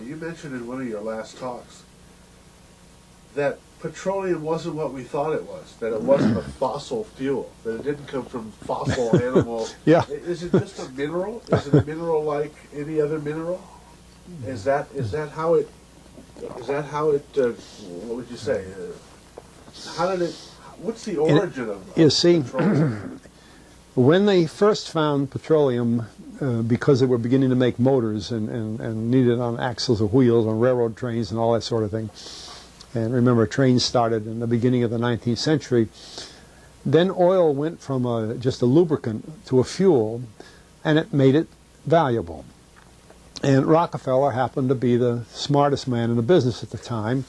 You mentioned in one of your last talks that petroleum wasn't what we thought it was, that it wasn't a fossil fuel, that it didn't come from fossil animals. Yeah. Is it just a mineral? Is it a mineral like any other mineral? Is that how it, what would you say? How did it, what's the origin of You see, petroleum? when they first found petroleum, because they were beginning to make motors and needed on axles or wheels on railroad trains and all that sort of thing, and remember, trains started in the beginning of the 19th century, then oil went from just a lubricant to a fuel, and it made it valuable. And Rockefeller happened to be the smartest man in the business at the time,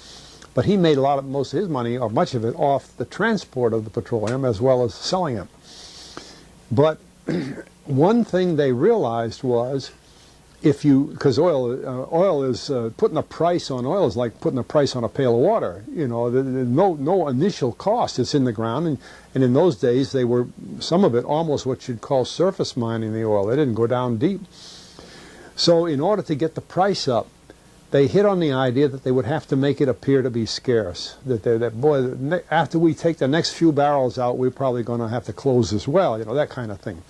but he made most of his money, or much of it, off the transport of the petroleum as well as selling it. But one thing they realized was, because oil is putting a price on oil is like putting a price on a pail of water. You know, there's no initial cost. It's in the ground, and in those days they were, some of it almost what you'd call surface mining the oil. They didn't go down deep. So in order to get the price up, they hit on the idea that they would have to make it appear to be scarce. That boy, after we take the next few barrels out, we're probably going to have to close as well. You know, that kind of thing.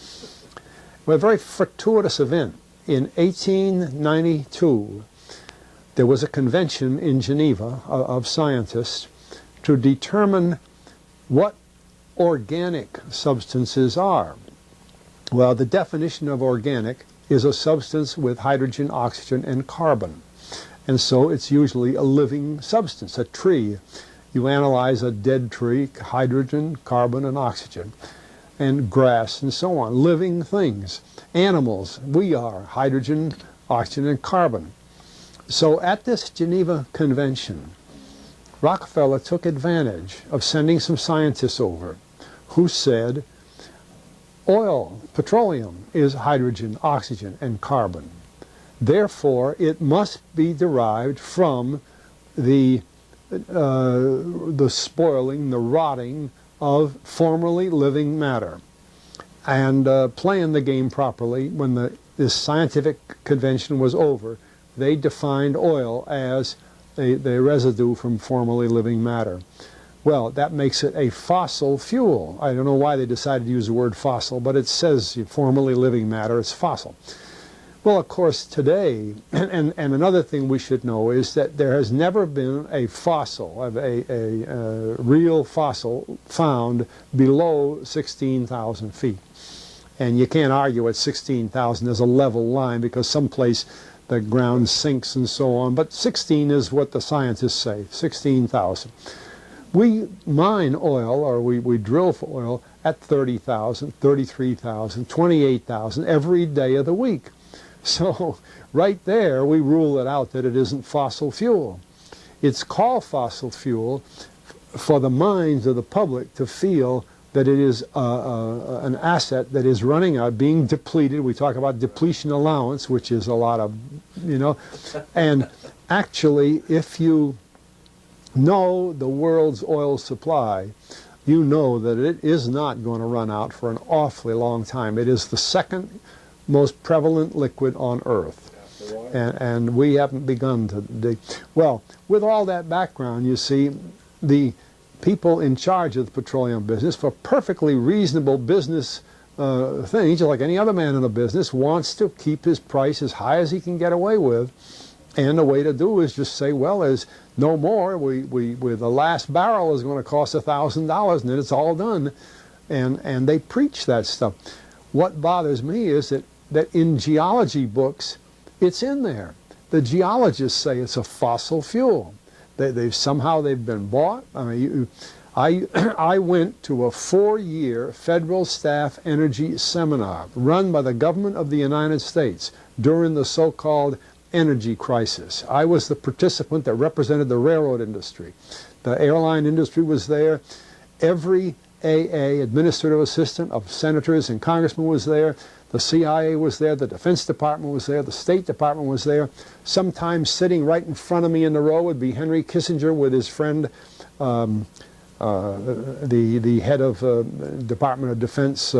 Well, a very fortuitous event. In 1892, there was a convention in Geneva of scientists to determine what organic substances are. Well, the definition of organic is a substance with hydrogen, oxygen, and carbon. And so it's usually a living substance, a tree. You analyze a dead tree, hydrogen, carbon, and oxygen, and grass and so on, living things. Animals, we are hydrogen, oxygen, and carbon. So at this Geneva Convention, Rockefeller took advantage of sending some scientists over who said, oil, petroleum, is hydrogen, oxygen, and carbon. Therefore, it must be derived from the spoiling, the rotting of formerly living matter. And playing the game properly, when this scientific convention was over, they defined oil as the residue from formerly living matter. Well, that makes it a fossil fuel. I don't know why they decided to use the word fossil, but it says formerly living matter, it's fossil. Well, of course, today, and another thing we should know is that there has never been a fossil, a real fossil, found below 16,000 feet. And you can't argue at 16,000 there's a level line, because someplace the ground sinks and so on. But 16 is what the scientists say, 16,000. We mine oil, or we drill for oil, at 30,000, 33,000, 28,000 every day of the week. So right there we rule it out that it isn't fossil fuel. It's called fossil fuel for the minds of the public to feel that it is an asset that is running out, being depleted. We talk about depletion allowance, which is a lot of, you know. And actually, if you know the world's oil supply, you know that it is not going to run out for an awfully long time. It is the second most prevalent liquid on Earth. And we haven't begun to dig. Well, with all that background, you see, the people in charge of the petroleum business, for perfectly reasonable business things, like any other man in the business, wants to keep his price as high as he can get away with. And the way to do is just say, well, there's no more. The last barrel is going to cost $1,000, and then it's all done. And they preach that stuff. What bothers me is that in geology books, it's in there. The geologists say it's a fossil fuel. Somehow they've been bought. I mean, I went to a 4-year federal staff energy seminar run by the government of the United States during the so-called energy crisis. I was the participant that represented the railroad industry. The airline industry was there. Every AA, administrative assistant of senators and congressmen, was there. The CIA was there, the Defense Department was there, the State Department was there. Sometimes sitting right in front of me in the row would be Henry Kissinger with his friend, the head of Department of Defense,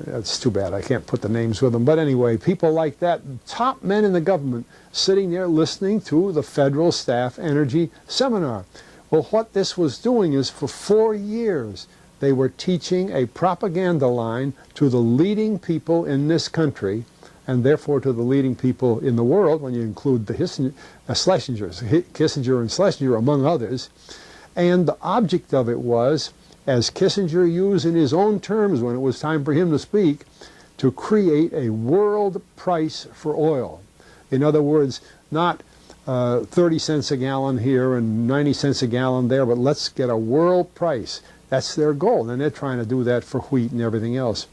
It's too bad I can't put the names with them. But anyway, people like that, top men in the government, sitting there listening to the Federal Staff Energy Seminar. Well, what this was doing is for 4 years, they were teaching a propaganda line to the leading people in this country, and therefore to the leading people in the world, when you include the Schlesingers, Kissinger and Schlesinger, among others. And the object of it was, as Kissinger used in his own terms when it was time for him to speak, to create a world price for oil. In other words, not 30 cents a gallon here and 90 cents a gallon there, but let's get a world price. That's their goal, and they're trying to do that for wheat and everything else.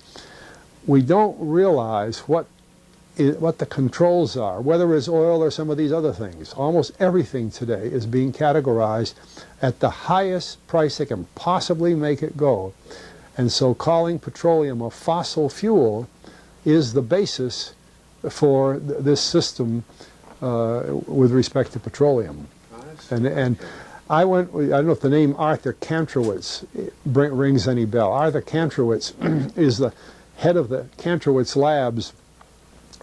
We don't realize what the controls are, whether it's oil or some of these other things. Almost everything today is being categorized at the highest price they can possibly make it go. And so calling petroleum a fossil fuel is the basis for this system with respect to petroleum. And I don't know if the name Arthur Kantrowitz rings any bell. Arthur Kantrowitz is the head of the Kantrowitz Labs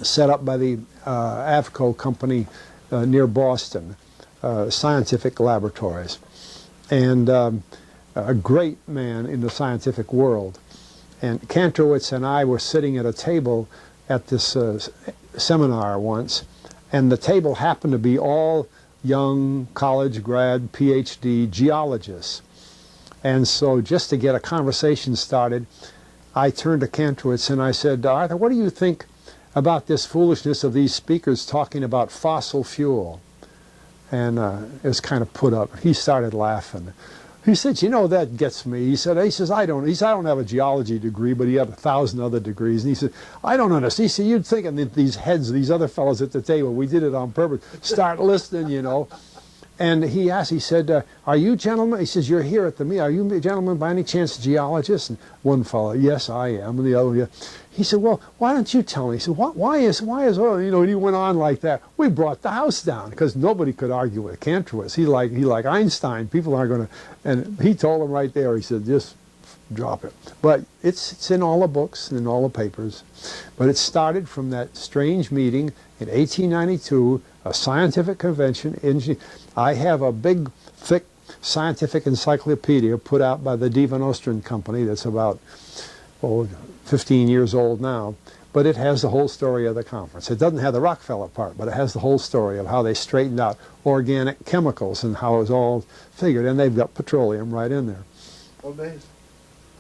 set up by the Avco company near Boston, scientific laboratories. And a great man in the scientific world. And Kantrowitz and I were sitting at a table at this seminar once, and the table happened to be all young college grad, PhD geologists. And so just to get a conversation started, I turned to Kantrowitz and I said, Arthur, what do you think about this foolishness of these speakers talking about fossil fuel? And it was kind of put up. He started laughing. He said, you know, that gets me. He says, I don't have a geology degree, but he had 1,000 other degrees. And he said, I don't understand. He said, you'd think that these heads, these other fellows at the table, we did it on purpose, start listening, you know. And he asked, he said, are you gentlemen, he says, you're here at the meeting, are you gentlemen by any chance geologists? And one fellow, yes, I am. And the other, yeah. He said, well, why don't you tell me? He said, why is oil, you know, and he went on like that. We brought the house down because nobody could argue with Kantrowitz. He like Einstein. People aren't going to, and he told him right there, he said, just drop it. But it's in all the books and in all the papers. But it started from that strange meeting in 1892, a scientific convention. I have a big, thick scientific encyclopedia put out by the Van Oosteren Company that's about, 15 years old now, but it has the whole story of the conference. It doesn't have the Rockefeller part, but it has the whole story of how they straightened out organic chemicals and how it was all figured, and they've got petroleum right in there. Amazing.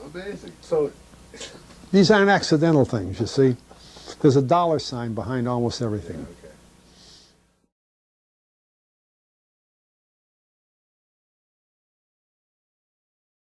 Amazing. So these aren't accidental things, you see. There's a dollar sign behind almost everything.